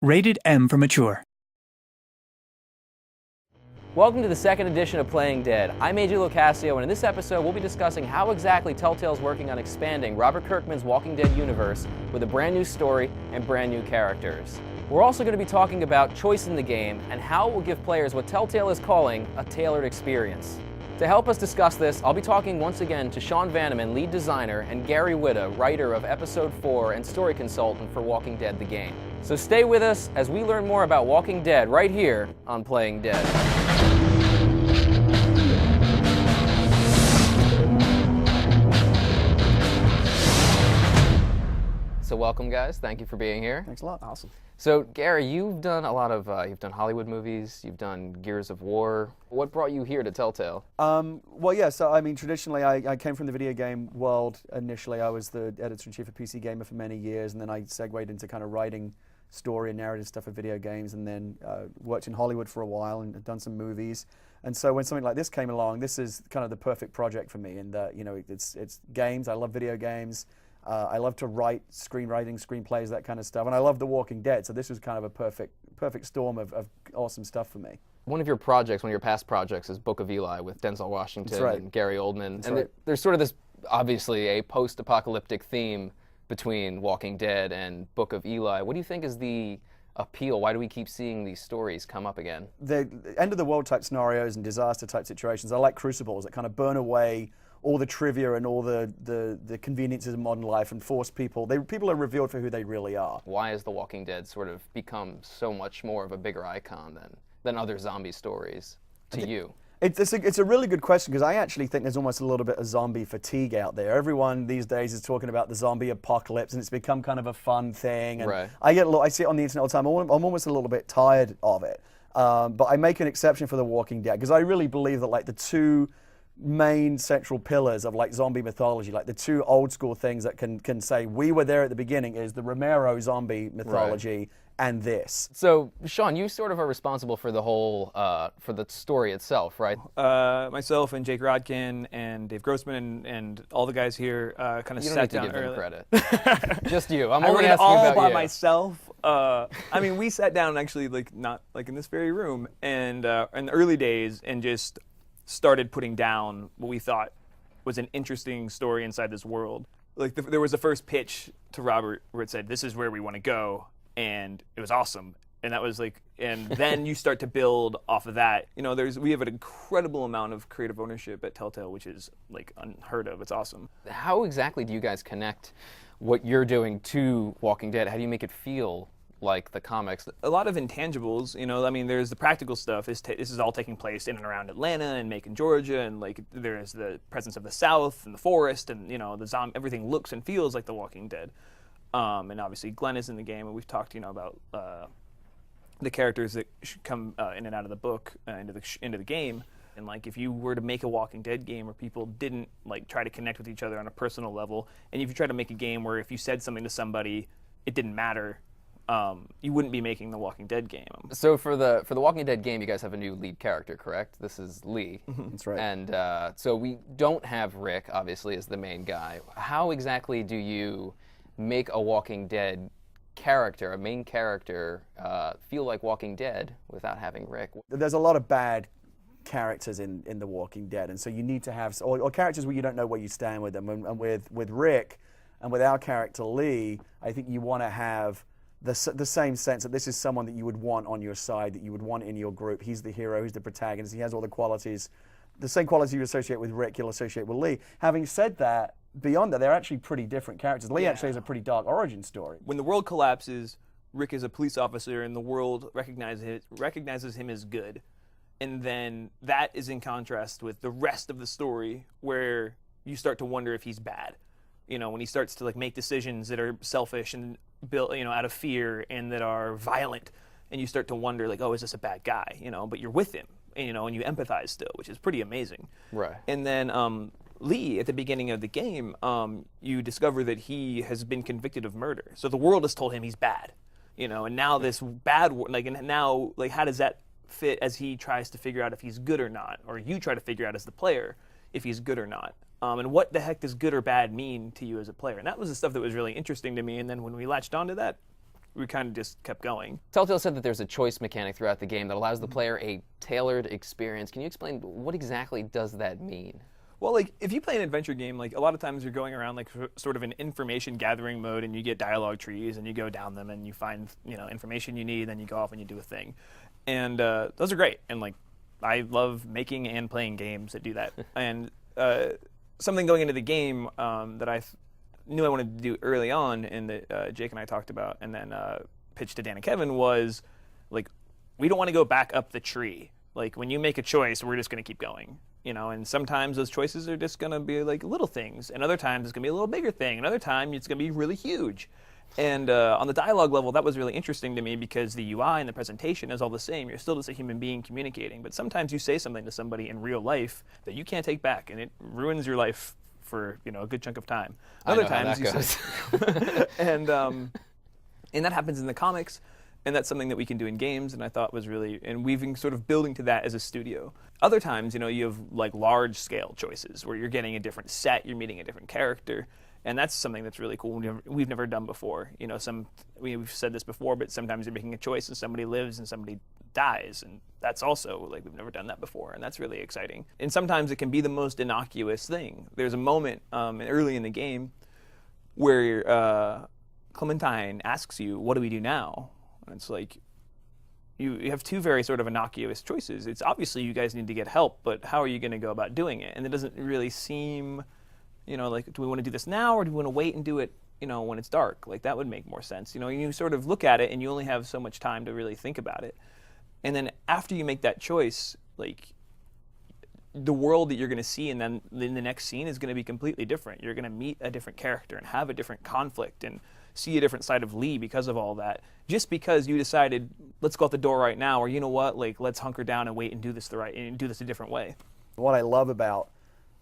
Rated M for mature. Welcome to the second edition of Playing Dead. I'm AJ Locascio, and in this episode we'll be discussing how exactly Telltale's working on expanding Robert Kirkman's Walking Dead universe with a brand new story and brand new characters. We're also going to be talking about choice in the game and how it will give players what Telltale is calling a tailored experience. To help us discuss this, I'll be talking once again to Sean Vanneman, lead designer, and Gary Whitta, writer of Episode 4 and story consultant for Walking Dead the game. So stay with us as we learn more about Walking Dead right here on Playing Dead. So welcome, guys. Thank you for being here. Thanks a lot. Awesome. So Gary, you've done a lot of, you've done Hollywood movies, you've done Gears of War. What brought you here to Telltale? Well, yeah, so I mean, traditionally I came from the video game world. Initially, I was the editor-in-chief of PC Gamer for many years, and then I segued into kind of writing story and narrative stuff for video games, and then worked in Hollywood for a while and done some movies. And so when something like this came along, this is kind of the perfect project for me. And you know, it's games. I love video games. I love to write screenwriting, screenplays, that kind of stuff, and I love The Walking Dead. So this was kind of a perfect storm of awesome stuff for me. One of your projects, one of your past projects, is Book of Eli with Denzel Washington and Gary Oldman. That's and right. There's sort of this, obviously, a post-apocalyptic theme between Walking Dead and Book of Eli. What do you think is the appeal? Why do we keep seeing these stories come up again? The end of the world type scenarios and disaster type situations are like crucibles that kind of burn away all the trivia and all the conveniences of modern life and force people. People are revealed for who they really are. Why has The Walking Dead sort of become so much more of a bigger icon than other zombie stories to you? It's a really good question, because I actually think there's almost a little bit of zombie fatigue out there. Everyone these days is talking about the zombie apocalypse, and it's become kind of a fun thing. And right. I see it on the internet all the time. I'm almost a little bit tired of it. But I make an exception for The Walking Dead, because I really believe that like the two main central pillars of like zombie mythology, like the two old school things that can say we were there at the beginning, is the Romero zombie mythology. Right. And this. So, Sean, you sort of are responsible for the whole, for the story itself, right? Myself and Jake Rodkin and Dave Grossman and all the guys here kind of sat down early. You don't need to give them credit. Just you. I'm only asking about all you. by myself. I mean, we sat down actually, like not like in this very room, and in the early days, and just started putting down what we thought was an interesting story inside this world. Like there was the first pitch to Robert where it said, "This is where we want to go." And it was awesome, and that was like, and then you start to build off of that. You know, we have an incredible amount of creative ownership at Telltale, which is like unheard of. It's awesome. How exactly do you guys connect what you're doing to Walking Dead? How do you make it feel like the comics? A lot of intangibles, you know. I mean, there's the practical stuff. This is all taking place in and around Atlanta and Macon, Georgia, and like there's the presence of the South and the forest, and you know, everything looks and feels like The Walking Dead. And obviously Glenn is in the game, and we've talked, you know, about the characters that should come in and out of the book into the game. And like, if you were to make a Walking Dead game where people didn't like try to connect with each other on a personal level, and if you try to make a game where if you said something to somebody, it didn't matter, you wouldn't be making the Walking Dead game. So for the Walking Dead game, you guys have a new lead character, correct? This is Lee. That's right. And so we don't have Rick, obviously, as the main guy. How exactly do you make a Walking Dead character, a main character, feel like Walking Dead without having Rick? There's a lot of bad characters in The Walking Dead, and so you need to have, or characters where you don't know where you stand with them. And with Rick and with our character Lee, I think you want to have the same sense that this is someone that you would want on your side, that you would want in your group. He's the hero, he's the protagonist, he has all the qualities. The same qualities you associate with Rick, you'll associate with Lee. Having said that, beyond that, they're actually pretty different characters. Lee actually has a pretty dark origin story. When the world collapses, Rick is a police officer, and the world recognizes him as good. And then that is in contrast with the rest of the story, where you start to wonder if he's bad. You know, when he starts to like make decisions that are selfish and built, you know, out of fear and that are violent, and you start to wonder like, oh, is this a bad guy? You know, but you're with him, and, you know, and you empathize still, which is pretty amazing. Right. And then Lee, at the beginning of the game, you discover that he has been convicted of murder. So the world has told him he's bad, you know, and now this bad, like, and now, like, how does that fit as he tries to figure out if he's good or not, or you try to figure out as the player if he's good or not? And what the heck does good or bad mean to you as a player? And that was the stuff that was really interesting to me. And then when we latched onto that, we kind of just kept going. Telltale said that there's a choice mechanic throughout the game that allows the player a tailored experience. Can you explain what exactly does that mean? Well, like, if you play an adventure game, like, a lot of times you're going around, like, sort of an information gathering mode, and you get dialogue trees, and you go down them, and you find, you know, information you need, then you go off and you do a thing. And those are great. And, like, I love making and playing games that do that. And something going into the game that I knew I wanted to do early on, and that Jake and I talked about, and then pitched to Dan and Kevin, was, like, we don't want to go back up the tree. Like, when you make a choice, we're just going to keep going. You know, and sometimes those choices are just going to be like little things, and other times it's going to be a little bigger thing, and other time it's going to be really huge. And on the dialogue level, that was really interesting to me because the UI and the presentation is all the same. You're still just a human being communicating, but sometimes you say something to somebody in real life that you can't take back, and it ruins your life for, you know, a good chunk of time. Other times you say, and that happens in the comics. And that's something that we can do in games, and I thought was really, and we've been sort of building to that as a studio. Other times, you know, you have like large-scale choices where you're getting a different set, you're meeting a different character, and that's something that's really cool. We've never done before. You know, we've said this before, but sometimes you're making a choice and somebody lives and somebody dies, and that's also like we've never done that before, and that's really exciting. And sometimes it can be the most innocuous thing. There's a moment early in the game where Clementine asks you, "What do we do now?" And it's like, you have two very sort of innocuous choices. It's obviously you guys need to get help, but how are you going to go about doing it? And it doesn't really seem, you know, like, do we want to do this now or do we want to wait and do it, you know, when it's dark? Like, that would make more sense. You know, you sort of look at it and you only have so much time to really think about it. And then after you make that choice, like, the world that you're going to see and then in the next scene is going to be completely different. You're going to meet a different character and have a different conflict and see a different side of Lee because of all that. Just because you decided, let's go out the door right now, or you know what, like, let's hunker down and wait and do this a different way. What I love about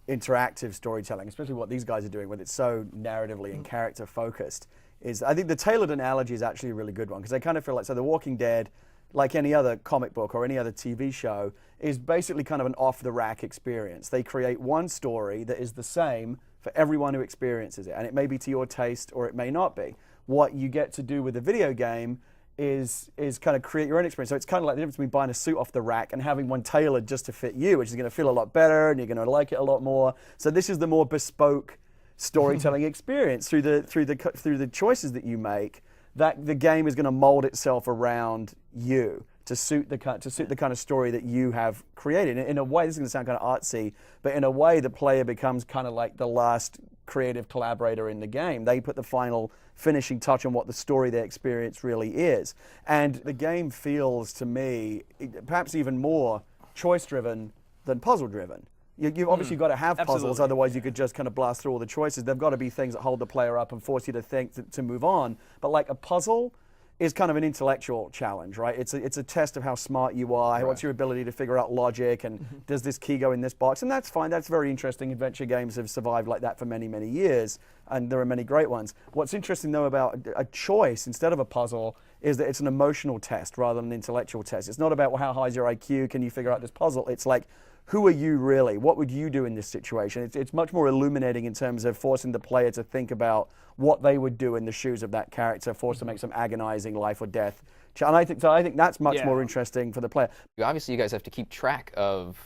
interactive storytelling, especially what these guys are doing, when it's so narratively and character focused, is I think the tailored analogy is actually a really good one, because I kind of feel like, so The Walking Dead, like any other comic book or any other TV show, is basically kind of an off-the-rack experience. They create one story that is the same for everyone who experiences it, and it may be to your taste or it may not be. What you get to do with a video game is kind of create your own experience. So it's kind of like the difference between buying a suit off the rack and having one tailored just to fit you, which is going to feel a lot better and you're going to like it a lot more. So this is the more bespoke storytelling experience through the choices that you make, that the game is going to mold itself around you to suit the kind of story that you have created. In a way, this is going to sound kind of artsy, but in a way, the player becomes kind of like the last creative collaborator in the game. They put the final finishing touch on what the story they experience really is. And the game feels, to me, perhaps even more choice-driven than puzzle-driven. You've obviously got to have puzzles, Absolutely. otherwise you could just kind of blast through all the choices. There've got to be things that hold the player up and force you to think to move on. But like a puzzle is kind of an intellectual challenge, right? It's a test of how smart you are, Right. what's your ability to figure out logic, and does this key go in this box? And that's fine, that's very interesting. Adventure games have survived like that for many, many years, and there are many great ones. What's interesting though about a choice instead of a puzzle is that it's an emotional test rather than an intellectual test. It's not about, well, how high is your IQ, can you figure out this puzzle? It's like, who are you really? What would you do in this situation? It's much more illuminating in terms of forcing the player to think about what they would do in the shoes of that character, forced to make some agonizing life or death. And I think that's much more interesting for the player. Obviously, you guys have to keep track of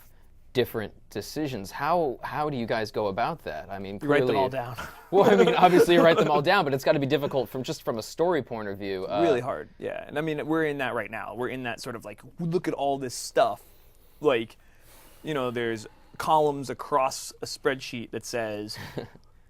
different decisions. How do you guys go about that? I mean, clearly, Write them all down. Well, I mean, obviously you write them all down, but it's got to be difficult from a story point of view. Really hard, yeah. And I mean, we're in that right now. We're in that sort of like, look at all this stuff. Like, you know, there's columns across a spreadsheet that says,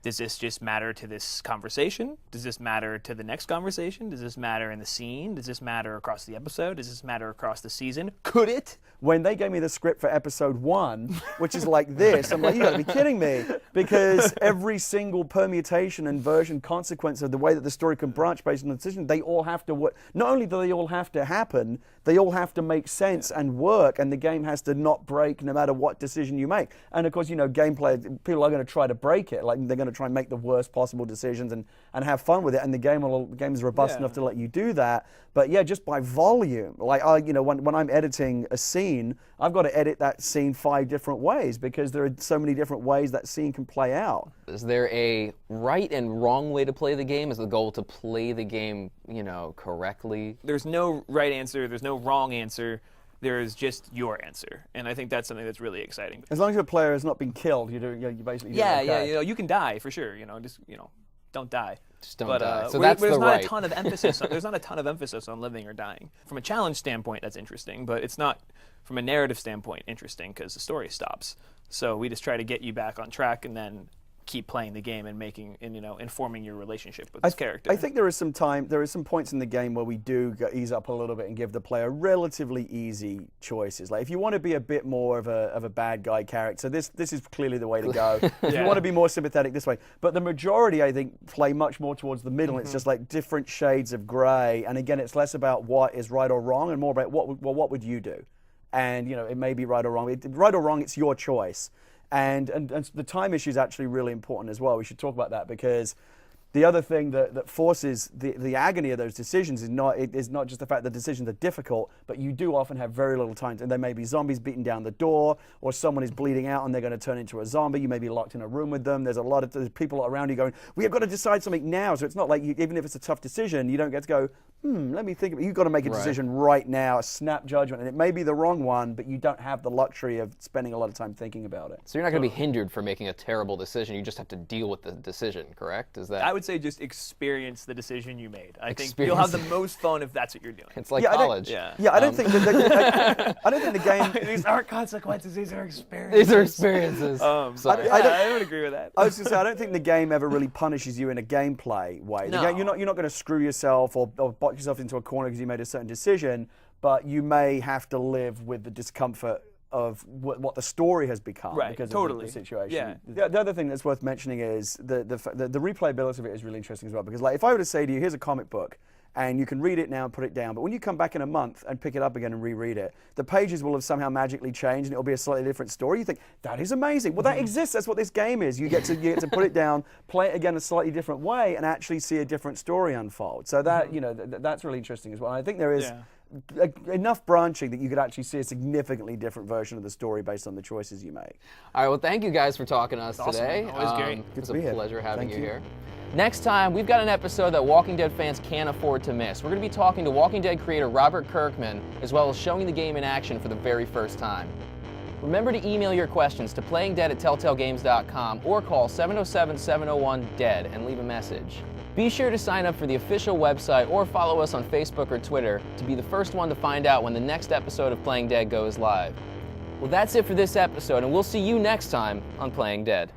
does this just matter to this conversation? Does this matter to the next conversation? Does this matter in the scene? Does this matter across the episode? Does this matter across the season? Could it? When they gave me the script for episode 1, which is like this, I'm like, you gotta be kidding me. Because every single permutation and version consequence of the way that the story can branch based on the decision, they all have to work. Not only do they all have to happen, they all have to make sense and work, and the game has to not break no matter what decision you make. And of course, you know, gameplay, people are gonna try to break it. Like, they're gonna try and make the worst possible decisions and have fun with it. And the game is robust enough to let you do that. But yeah, just by volume, like when I'm editing a scene, I've got to edit that scene 5 different ways because there are so many different ways that scene can play out. Is there a right and wrong way to play the game? Is the goal to play the game, correctly? There's no right answer. There's no wrong answer. There is just your answer, and I think that's something that's really exciting. As long as your player has not been killed, you basically do okay. You can die for sure. Don't die. Just don't die. So there's the not right. a ton of emphasis. There's not a ton of emphasis on living or dying. From a challenge standpoint, that's interesting, but it's not from a narrative standpoint interesting because the story stops. So we just try to get you back on track and then keep playing the game and informing your relationship with this character. I think there is some points in the game where we do ease up a little bit and give the player relatively easy choices. Like if you want to be a bit more of a bad guy character, this is clearly the way to go. If you want to be more sympathetic, this way. But the majority, I think, play much more towards the middle. It's just like different shades of gray. And again, it's less about what is right or wrong and more about what would you do? And it may be right or wrong. Right or wrong, it's your choice. And the time issue is actually really important as well. We should talk about that because the other thing that forces the agony of those decisions is not just the fact that decisions are difficult, but you do often have very little time. And there may be zombies beating down the door, or someone is bleeding out and they're going to turn into a zombie. You may be locked in a room with them. There's there's people around you going, we have got to decide something now. So it's not like even if it's a tough decision, you don't get to go, let me think. You've got to make a decision right now, a snap judgment. And it may be the wrong one, but you don't have the luxury of spending a lot of time thinking about it. So you're not going to be hindered from making a terrible decision. You just have to deal with the decision, correct? Is that? I would say just experience the decision you made. I think you'll have the most fun if that's what you're doing. It's like college. I don't think I don't think the game. These aren't consequences. These are experiences. These are experiences. I don't agree with that. I was going to say I don't think the game ever really punishes you in a gameplay way. No. You're not going to screw yourself or box yourself into a corner because you made a certain decision, but you may have to live with the discomfort of what the story has become because of the situation. Yeah. The other thing that's worth mentioning is the replayability of it is really interesting as well, because like if I were to say to you, here's a comic book, and you can read it now and put it down, but when you come back in a month and pick it up again and reread it, the pages will have somehow magically changed and it'll be a slightly different story. You think, that is amazing. Well, that exists. That's what this game is. You get to put it down, play it again a slightly different way, and actually see a different story unfold. So that, that's really interesting as well. And I think there is enough branching that you could actually see a significantly different version of the story based on the choices you make. All right, well, thank you guys for talking to us today. Always great. It was a pleasure having you here. Next time, we've got an episode that Walking Dead fans can't afford to miss. We're going to be talking to Walking Dead creator Robert Kirkman, as well as showing the game in action for the very first time. Remember to email your questions to playingdead@telltalegames.com or call 707-701-DEAD and leave a message. Be sure to sign up for the official website or follow us on Facebook or Twitter to be the first one to find out when the next episode of Playing Dead goes live. Well, that's it for this episode, and we'll see you next time on Playing Dead.